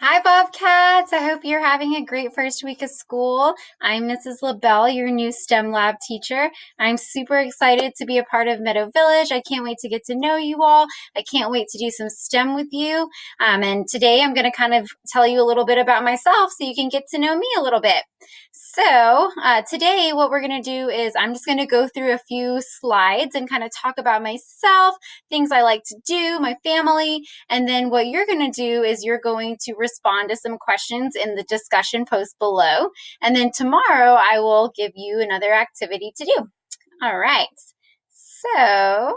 Hi, Bobcats. I hope you're having a great first week of school. I'm Mrs. LaBelle, your new STEM lab teacher. I'm super excited to be a part of Meadow Village. I can't wait to get to know you all. I can't wait to do some STEM with you. And today I'm going to kind of tell you a little bit about myself so you can get to know me a little bit. So today what we're going to do is I'm just going to go through a few slides and kind of talk about myself, things I like to do, my family, and then what you're going to do is you're going to respond to some questions in the discussion post below. And then tomorrow I will give you another activity to do. All right. So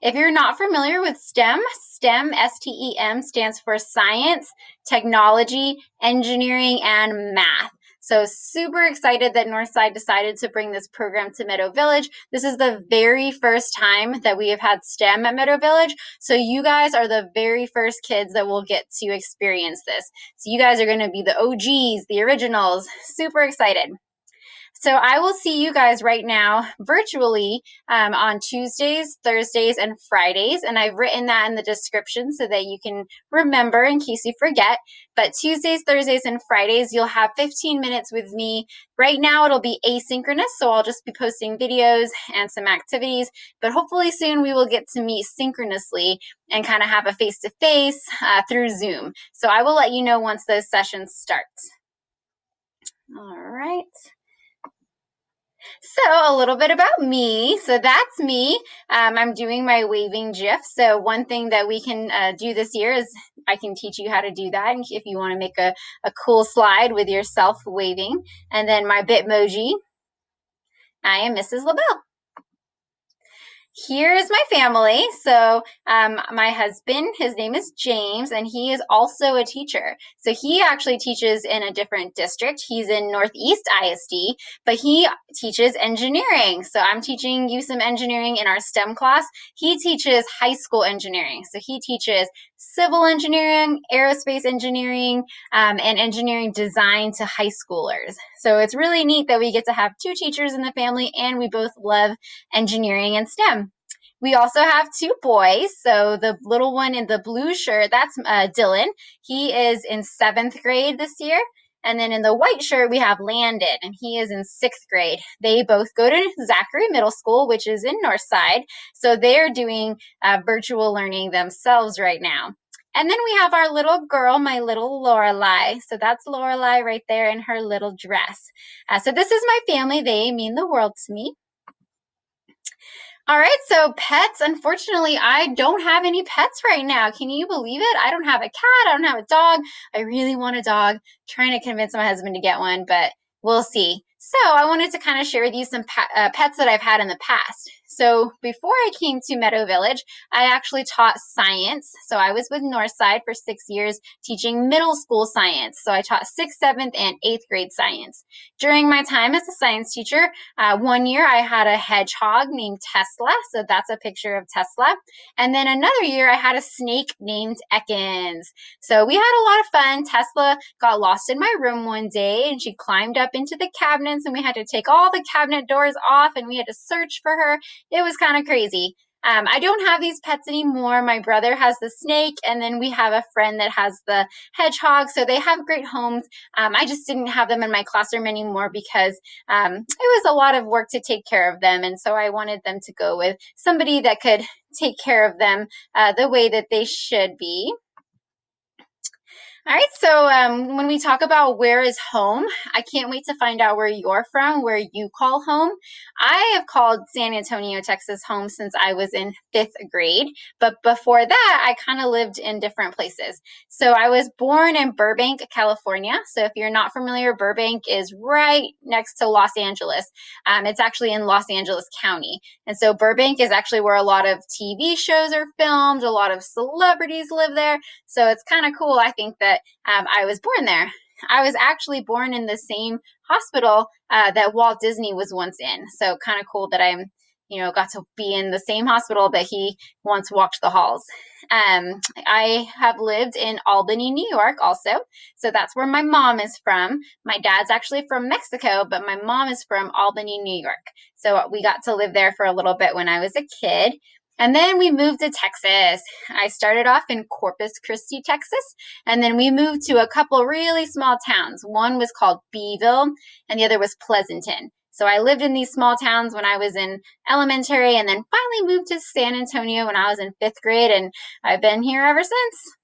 if you're not familiar with STEM, S-T-E-M, stands for science, technology, engineering, and math. So super excited that Northside decided to bring this program to Meadow Village. This is the very first time that we have had STEM at Meadow Village. So you guys are the very first kids that will get to experience this. So you guys are going to be the OGs, the originals. Super excited. So I will see you guys right now virtually on Tuesdays, Thursdays, and Fridays. And I've written that in the description so that you can remember in case you forget. But Tuesdays, Thursdays, and Fridays, you'll have 15 minutes with me. Right now, it'll be asynchronous, so I'll just be posting videos and some activities. But hopefully soon we will get to meet synchronously and kind of have a face-to-face through Zoom. So I will let you know once those sessions start. All right. So a little bit about me. So that's me. I'm doing my waving GIF. So one thing that we can do this year is I can teach you how to do that if you want to make a cool slide with yourself waving. And then my Bitmoji, I am Mrs. LaBelle. Here is my family. So my husband, his name is James, and he is also a teacher. So he actually teaches in a different district. He's in Northeast ISD, but he teaches engineering. So I'm teaching you some engineering in our STEM class. He teaches high school engineering. So he teaches civil engineering, aerospace engineering, and engineering design to high schoolers. So it's really neat that we get to have two teachers in the family and we both love engineering and STEM. We also have two boys. So the little one in the blue shirt, that's Dylan. He is in 7th grade this year. And then in the white shirt, we have Landon, and he is in 6th grade. They both go to Zachary Middle School, which is in Northside. So they're doing virtual learning themselves right now. And then we have our little girl, my little Lorelei. So that's Lorelei right there in her little dress. So this is my family. They mean the world to me. All right, so pets, unfortunately, I don't have any pets right now. Can you believe it? I don't have a cat. I don't have a dog. I really want a dog. Trying to convince my husband to get one, but we'll see. So I wanted to kind of share with you some pets that I've had in the past. So before I came to Meadow Village, I actually taught science. So I was with Northside for 6 years teaching middle school science. So I taught 6th, 7th, and 8th grade science. During my time as a science teacher, one year I had a hedgehog named Tesla. So that's a picture of Tesla. And then another year I had a snake named Ekans. So we had a lot of fun. Tesla got lost in my room one day and she climbed up into the cabinets and we had to take all the cabinet doors off and we had to search for her. It was kind of crazy. I don't have these pets anymore. My brother has the snake, and then we have a friend that has the hedgehog. So they have great homes. I just didn't have them in my classroom anymore because it was a lot of work to take care of them. And so I wanted them to go with somebody that could take care of them the way that they should be. All right, so when we talk about where is home, I can't wait to find out where you're from, where you call home. I have called San Antonio, Texas home since I was in 5th grade, but before that, I kind of lived in different places. So I was born in Burbank, California. So if you're not familiar, Burbank is right next to Los Angeles. It's actually in Los Angeles County. And so Burbank is actually where a lot of TV shows are filmed, a lot of celebrities live there. So it's kind of cool, I think, that I was born there. I was actually born in the same hospital that Walt Disney was once in. So kind of cool that I'm, got to be in the same hospital that he once walked the halls. I have lived in Albany, New York also. So that's where my mom is from. My dad's actually from Mexico, but my mom is from Albany, New York. So we got to live there for a little bit when I was a kid. And then we moved to Texas. I started off in Corpus Christi, Texas, and then we moved to a couple really small towns. One was called Beeville, and the other was Pleasanton. So I lived in these small towns when I was in elementary, and then finally moved to San Antonio when I was in 5th grade, and I've been here ever since.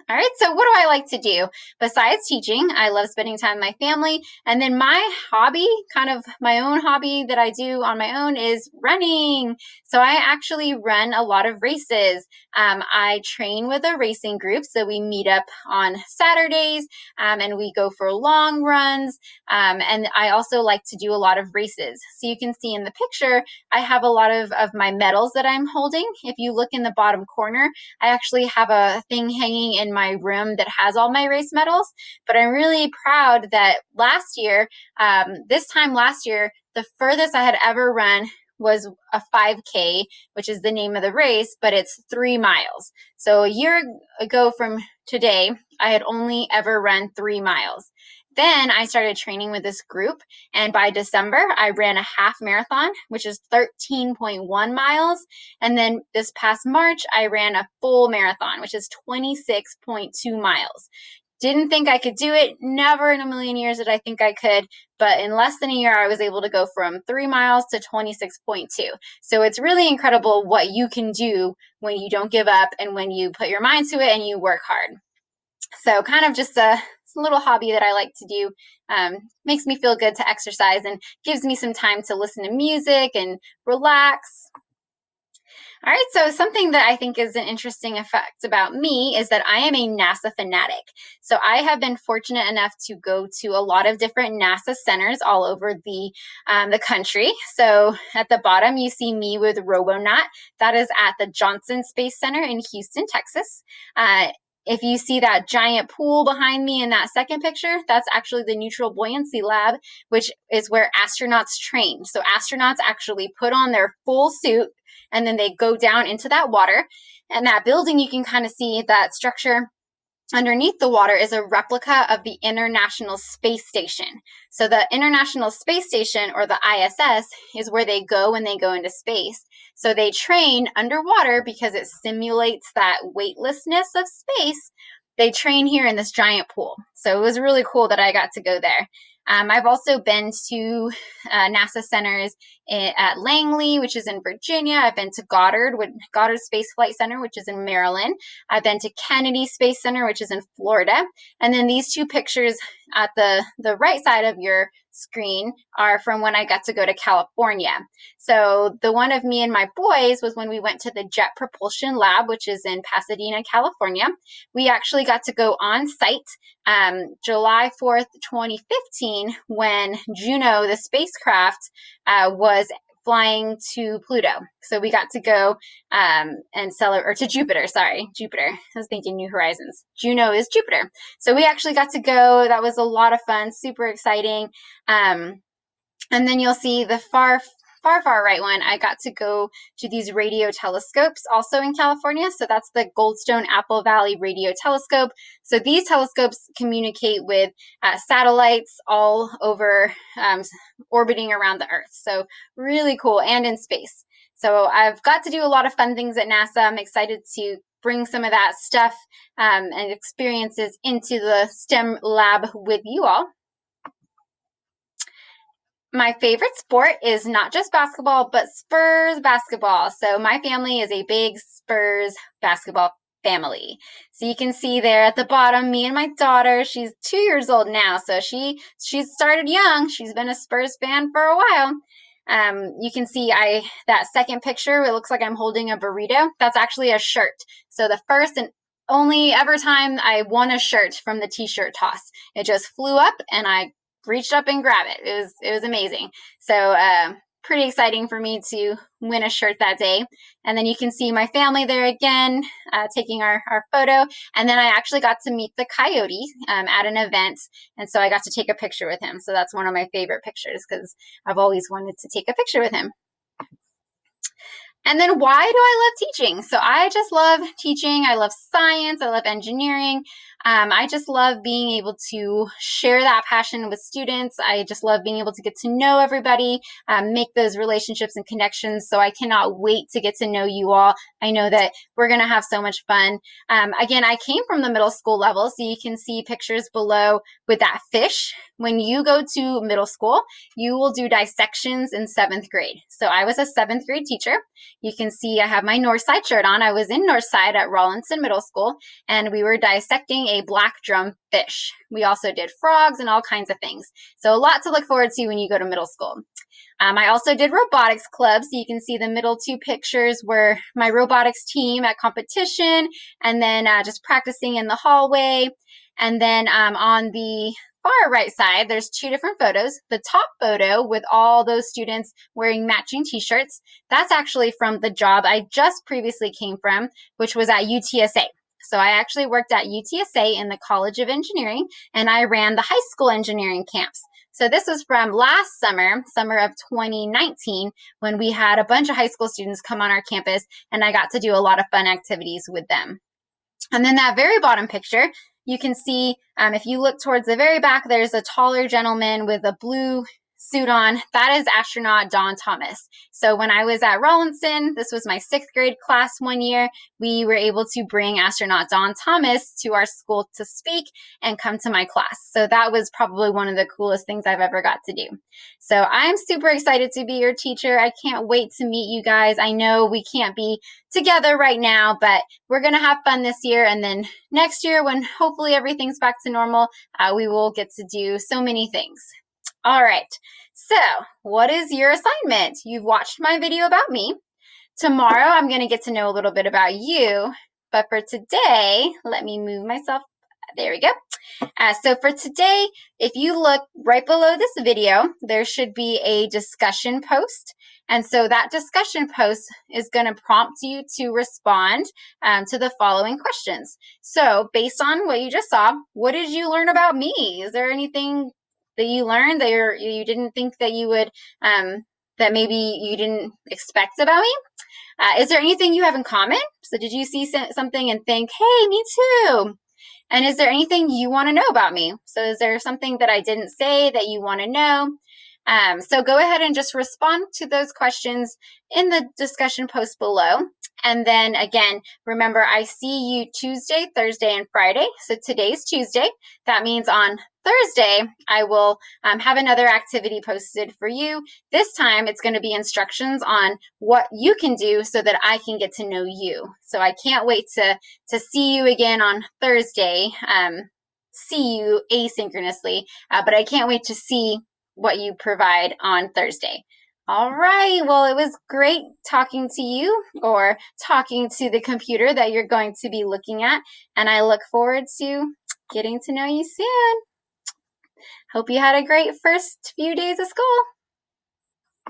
All right, so what do I like to do? Besides teaching, I love spending time with my family. And then my hobby, kind of my own hobby that I do on my own, is running. So I actually run a lot of races. I train with a racing group, so we meet up on Saturdays and we go for long runs. And I also like to do a lot of races. So you can see in the picture, I have a lot of my medals that I'm holding. If you look in the bottom corner, I actually have a thing hanging in my room that has all my race medals, but I'm really proud that this time last year, the furthest I had ever run was a 5K, which is the name of the race, but it's 3 miles. So a year ago from today, I had only ever run 3 miles. Then I started training with this group, and by December, I ran a half marathon, which is 13.1 miles. And then this past March, I ran a full marathon, which is 26.2 miles. Didn't think I could do it. Never in a million years did I think I could. But in less than a year, I was able to go from 3 miles to 26.2. So it's really incredible what you can do when you don't give up and when you put your mind to it and you work hard. So kind of just a little hobby that I like to do. Makes me feel good to exercise and gives me some time to listen to music and relax. All right, so something that I think is an interesting effect about me is that I am a NASA fanatic. So I have been fortunate enough to go to a lot of different NASA centers all over the country. So at the bottom, you see me with Robonaut. That is at the Johnson Space Center in Houston, Texas. If you see that giant pool behind me in that second picture, that's actually the Neutral Buoyancy Lab, which is where astronauts train. So astronauts actually put on their full suit and then they go down into that water. And that building, you can kind of see that structure underneath the water is a replica of the International Space Station. So the International Space Station, or the ISS, is where they go when they go into space. So they train underwater because it simulates that weightlessness of space. They train here in this giant pool. So it was really cool that I got to go there. I've also been to NASA centers at Langley, which is in Virginia. I've been to Goddard Space Flight Center, which is in Maryland. I've been to Kennedy Space Center, which is in Florida. And then these two pictures at the right side of your screen are from when I got to go to California. So the one of me and my boys was when we went to the Jet Propulsion Lab, which is in Pasadena, California. We actually got to go on site July 4th, 2015, when Juno, the spacecraft, was flying to Pluto. So we got to go and celebrate, or to Jupiter. I was thinking New Horizons. Juno is Jupiter. So we actually got to go. That was a lot of fun, super exciting. And then you'll see the far right one, I got to go to these radio telescopes also in California. So that's the Goldstone Apple Valley Radio Telescope. So these telescopes communicate with satellites all over orbiting around the Earth. So really cool, and in space. So I've got to do a lot of fun things at NASA. I'm excited to bring some of that stuff and experiences into the STEM lab with you all. My favorite sport is not just basketball, but Spurs basketball. So my family is a big Spurs basketball family. So you can see there at the bottom, me and my daughter, she's 2 years old now. So she's started young. She's been a Spurs fan for a while. You can see that second picture, it looks like I'm holding a burrito. That's actually a shirt. So the first and only ever time I won a shirt from the t-shirt toss. It just flew up and I reached up and grabbed it. It was amazing. So pretty exciting for me to win a shirt that day. And then you can see my family there again, taking our photo. And then I actually got to meet the Coyote at an event. And so I got to take a picture with him. So that's one of my favorite pictures because I've always wanted to take a picture with him. And then why do I love teaching? So I just love teaching. I love science. I love engineering. I just love being able to share that passion with students. I just love being able to get to know everybody, make those relationships and connections. So I cannot wait to get to know you all. I know that we're going to have so much fun. Again, I came from the middle school level, so you can see pictures below with that fish. When you go to middle school, you will do dissections in 7th grade. So I was a 7th grade teacher. You can see I have my Northside shirt on. I was in Northside at Rawlinson Middle School, and we were dissecting a black drum fish. We also did frogs and all kinds of things. So a lot to look forward to when you go to middle school. I also did robotics club, so you can see the middle 2 pictures were my robotics team at competition, and then just practicing in the hallway. And then on the far right side, there's 2 different photos. The top photo with all those students wearing matching t-shirts, that's actually from the job I just previously came from, which was at UTSA. So I actually worked at UTSA in the College of Engineering, and I ran the high school engineering camps. So this was from last summer, summer of 2019, when we had a bunch of high school students come on our campus, and I got to do a lot of fun activities with them. And then that very bottom picture, you can see, if you look towards the very back, there's a taller gentleman with a blue suit on. That is astronaut Don Thomas. So when I was at Rawlinson, this was my 6th grade class one year, we were able to bring astronaut Don Thomas to our school to speak and come to my class. So that was probably one of the coolest things I've ever got to do. So I'm super excited to be your teacher. I can't wait to meet you guys. I know we can't be together right now, but we're going to have fun this year. And then next year, when hopefully everything's back to normal, we will get to do so many things. All right, so what is your assignment? You've watched my video about me. Tomorrow, I'm going to get to know a little bit about you. But for today, let me move myself. There we go. So for today, if you look right below this video, there should be a discussion post. And so that discussion post is going to prompt you to respond to the following questions. So based on what you just saw, what did you learn about me? Is there anything that you learned that you didn't think that you would, that maybe you didn't expect about me? Is there anything you have in common? So did you see something and think, hey, me too? And is there anything you want to know about me? So is there something that I didn't say that you want to know? So go ahead and just respond to those questions in the discussion post below. And then again, remember, I see you Tuesday, Thursday, and Friday. So today's Tuesday. That means on Thursday, I will have another activity posted for you. This time, it's going to be instructions on what you can do so that I can get to know you. So I can't wait to see you again on Thursday, see you asynchronously, but I can't wait to see what you provide on Thursday. All right, well, it was great talking to you, or talking to the computer that you're going to be looking at, and I look forward to getting to know you soon. Hope you had a great first few days of school.